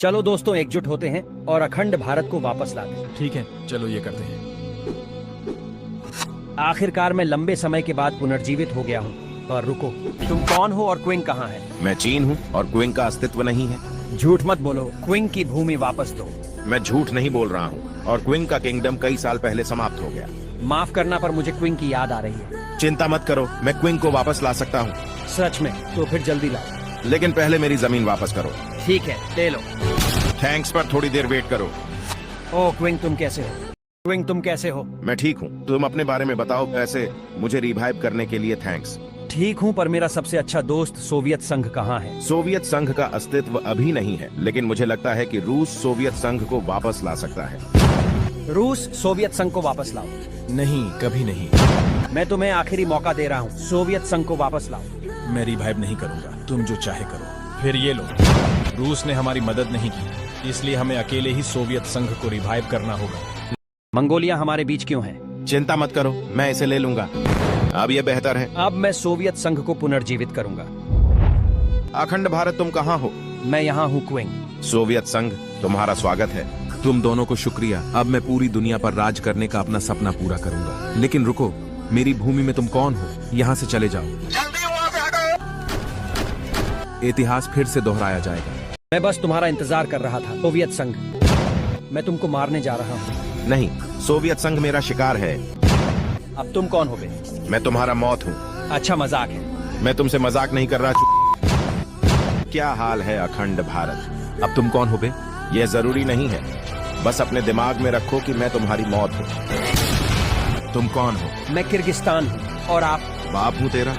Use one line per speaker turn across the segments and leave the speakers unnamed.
चलो दोस्तों एकजुट होते हैं और अखंड भारत को वापस लाते हैं।
ठीक है, चलो ये करते हैं।
आखिरकार मैं लंबे समय के बाद पुनर्जीवित हो गया हूँ। और रुको, तुम कौन हो और क्विंग कहाँ है?
मैं चीन हूँ और क्विंग का अस्तित्व नहीं है।
झूठ मत बोलो, क्विंग की भूमि वापस दो।
मैं झूठ नहीं बोल रहा हूँ और क्विंग का किंगडम कई साल पहले समाप्त हो गया।
माफ करना पर मुझे क्विंग की याद आ रही है।
चिंता मत करो, मैं क्विंग को वापस ला सकता हूँ।
सच में? तो फिर जल्दी लाओ।
लेकिन पहले मेरी जमीन वापस करो।
ठीक है, ले लो।
थैंक्स पर थोड़ी देर वेट करो।
ओ क्विंग, तुम कैसे हो? क्विंग, तुम कैसे हो?
मैं ठीक हूँ, तुम अपने बारे में बताओ। ऐसे मुझे रिवाइव करने के लिए थैंक्स।
ठीक हूँ, पर मेरा सबसे अच्छा दोस्त सोवियत संघ कहाँ है?
सोवियत संघ का अस्तित्व अभी नहीं है, लेकिन मुझे लगता है कि रूस सोवियत संघ को वापस ला सकता है।
रूस सोवियत संघ को वापस लाओ।
नहीं, कभी नहीं।
मैं तुम्हें आखिरी मौका दे रहा हूँ, सोवियत संघ को वापस लाओ।
मैं रिवाइव नहीं करूंगा, तुम जो चाहे करो। फिर ये लो, रूस ने हमारी मदद नहीं की, इसलिए हमें अकेले ही सोवियत संघ को रिवाइव करना होगा।
मंगोलिया हमारे बीच क्यों है?
चिंता मत करो, मैं इसे ले लूंगा। अब ये बेहतर है।
अब मैं सोवियत संघ को पुनर्जीवित करूंगा।
अखंड भारत, तुम कहाँ हो?
मैं यहाँ हूँ क्विंग।
सोवियत संघ, तुम्हारा स्वागत है।
तुम दोनों को शुक्रिया। अब मैं पूरी दुनिया पर राज करने का अपना सपना पूरा करूंगा। लेकिन रुको, मेरी भूमि में तुम कौन हो? यहाँ से चले जाओ। इतिहास फिर से दोहराया जाएगा।
मैं बस तुम्हारा इंतजार कर रहा था। सोवियत संघ, मैं तुमको मारने जा रहा हूँ।
नहीं, सोवियत संघ मेरा शिकार है।
अब तुम कौन हो बे?
मैं तुम्हारा मौत हूँ।
अच्छा मजाक है।
मैं तुमसे मजाक नहीं कर रहा। क्या हाल है अखंड भारत?
अब तुम कौन हो बे?
यह जरूरी नहीं है, बस अपने दिमाग में रखो कि मैं तुम्हारी मौत हूँ।
तुम कौन हो?
मैं किर्गिस्तान हूँ। और आप?
बाप हूँ तेरा।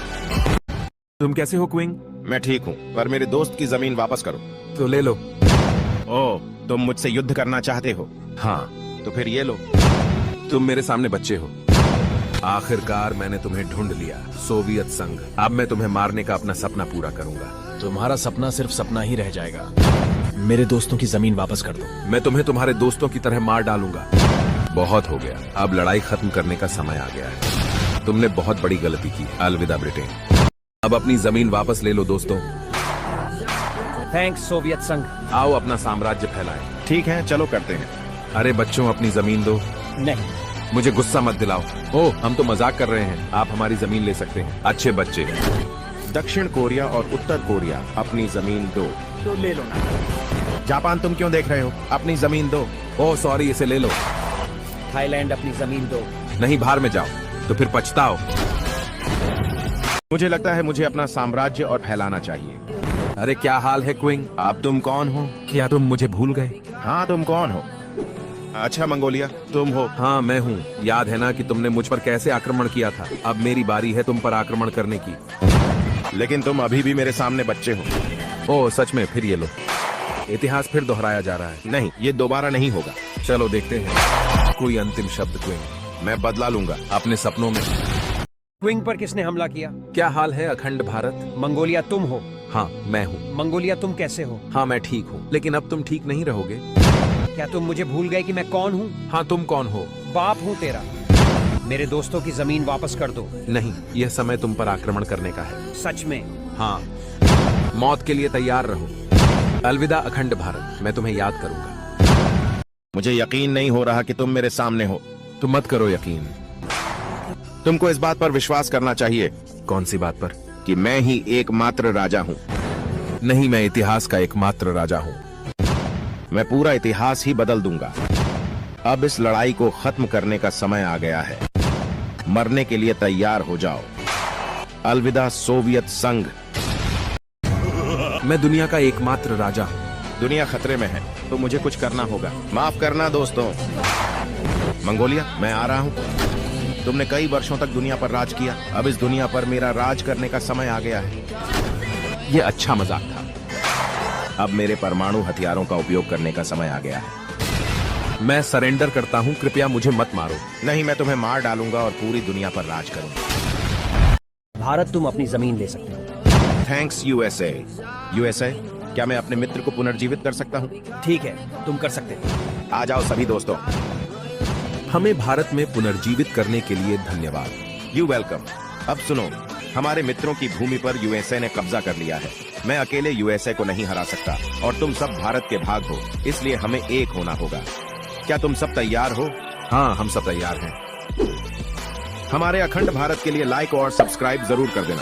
तुम कैसे हो क्विंग?
मैं ठीक हूँ, पर मेरे दोस्त की जमीन वापस करो।
तो ले लो।
ओह, तुम मुझसे युद्ध करना चाहते हो?
हाँ,
तो फिर ये लो।
तुम मेरे सामने बच्चे हो। आखिरकार मैंने तुम्हें ढूंढ लिया, सोवियत संघ। अब मैं तुम्हें मारने का अपना सपना पूरा करूंगा।
तुम्हारा सपना सिर्फ सपना ही रह जाएगा। मेरे दोस्तों की जमीन वापस कर दो।
मैं तुम्हें तुम्हारे दोस्तों की तरह मार डालूंगा। बहुत हो गया, अब लड़ाई खत्म करने का समय आ गया है। तुमने बहुत बड़ी गलती की। अलविदा ब्रिटेन। अब अपनी जमीन वापस ले लो दोस्तों।
थैंक्स सोवियत संघ।
आओ अपना साम्राज्य फैलाएं।
ठीक है, चलो करते हैं।
अरे बच्चों, अपनी जमीन दो।
नहीं,
मुझे गुस्सा मत दिलाओ। ओह, हम तो मजाक कर रहे हैं। आप हमारी जमीन ले सकते हैं, अच्छे बच्चे।
दक्षिण कोरिया और उत्तर कोरिया अपनी जमीन दो।
तो ले लो ना।
जापान, तुम क्यों देख रहे हो? अपनी जमीन दो।
ओह सॉरी, इसे ले लो।
थाईलैंड अपनी जमीन दो।
नहीं, बाहर में जाओ, तो फिर पछताओ।
मुझे लगता है मुझे अपना साम्राज्य और फैलाना चाहिए।
अरे क्या हाल है क्विंग?
अब तुम कौन हो?
क्या तुम मुझे भूल गए?
हाँ, तुम कौन हो? अच्छा मंगोलिया, तुम हो?
हाँ, मैं हूँ। याद है ना कि तुमने मुझ पर कैसे आक्रमण किया था? अब मेरी बारी है तुम पर आक्रमण करने की।
लेकिन तुम अभी भी मेरे सामने बच्चे हो।
ओह सच में? फिर ये लो, इतिहास फिर दोहराया जा रहा है।
नहीं, ये दोबारा नहीं होगा।
चलो देखते हैं। कोई अंतिम शब्द क्विंग?
मैं बदला लूंगा
अपने सपनों में।
क्विंग पर किसने हमला किया?
क्या हाल है अखंड भारत?
मंगोलिया तुम हो?
हाँ, मैं हूँ।
मंगोलिया तुम कैसे हो?
हाँ, मैं ठीक हूँ, लेकिन अब तुम ठीक नहीं रहोगे।
क्या तुम मुझे भूल गए कि मैं कौन हूँ?
हाँ, तुम कौन हो?
बाप हूँ तेरा। मेरे दोस्तों की जमीन वापस कर दो।
नहीं, यह समय तुम पर आक्रमण करने का है।
सच में?
हाँ, मौत के लिए तैयार रहो। अलविदा अखंड भारत, मैं तुम्हें याद करूंगा।
मुझे यकीन नहीं हो रहा कि तुम मेरे सामने हो।
तुम मत करो यकीन।
तुमको इस बात पर विश्वास करना चाहिए।
कौन सी बात पर?
कि मैं ही एकमात्र राजा हूँ।
नहीं, मैं इतिहास का एकमात्र राजा हूँ।
मैं पूरा इतिहास ही बदल दूंगा। अब इस लड़ाई को खत्म करने का समय आ गया है। मरने के लिए तैयार हो जाओ। अलविदा सोवियत संघ।
मैं दुनिया का एकमात्र राजा हूँ।
दुनिया खतरे में है, तो मुझे कुछ करना होगा। माफ करना दोस्तों। मंगोलिया, मैं आ रहा हूँ। तुमने कई वर्षों तक दुनिया पर राज किया, अब इस दुनिया पर मेरा राज करने का समय आ गया है।
ये अच्छा मजाक था।
अब मेरे परमाणु हथियारों का उपयोग करने का समय आ गया है।
मैं सरेंडर करता हूँ, कृपया मुझे मत मारो।
नहीं, मैं तुम्हें मार डालूंगा और पूरी दुनिया पर राज करूंगा।
भारत, तुम अपनी जमीन ले सकते हो।
Thanks USA. यूएसए, क्या मैं अपने मित्र को पुनर्जीवित कर सकता हूँ?
ठीक है, तुम कर सकते हो।
आ जाओ सभी दोस्तों।
हमें भारत में पुनर्जीवित करने के लिए धन्यवाद।
You welcome. अब सुनो, हमारे मित्रों की भूमि पर यूएसए ने कब्जा कर लिया है। मैं अकेले यूएसए को नहीं हरा सकता और तुम सब भारत के भाग हो, इसलिए हमें एक होना होगा। क्या तुम सब तैयार हो?
हाँ, हम सब तैयार हैं।
हमारे अखंड भारत के लिए लाइक और सब्सक्राइब जरूर कर देना।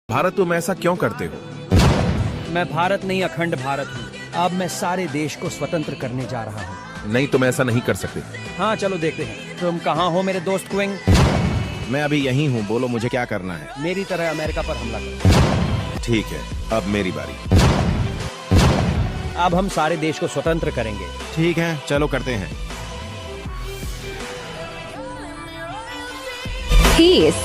भारत, तुम ऐसा क्यों करते हो?
मैं भारत नहीं, अखंड भारत हूँ। अब मैं सारे देश को स्वतंत्र करने जा रहा हूँ।
नहीं, तुम ऐसा नहीं कर सकते।
हाँ, चलो देखते हैं। तुम कहाँ हो मेरे दोस्त क्विंग?
मैं अभी यहीं हूँ, बोलो मुझे क्या करना है।
मेरी तरह अमेरिका पर हमला करो।
ठीक है, अब मेरी बारी।
अब हम सारे देश को स्वतंत्र करेंगे।
ठीक है, चलो करते हैं।
Peace.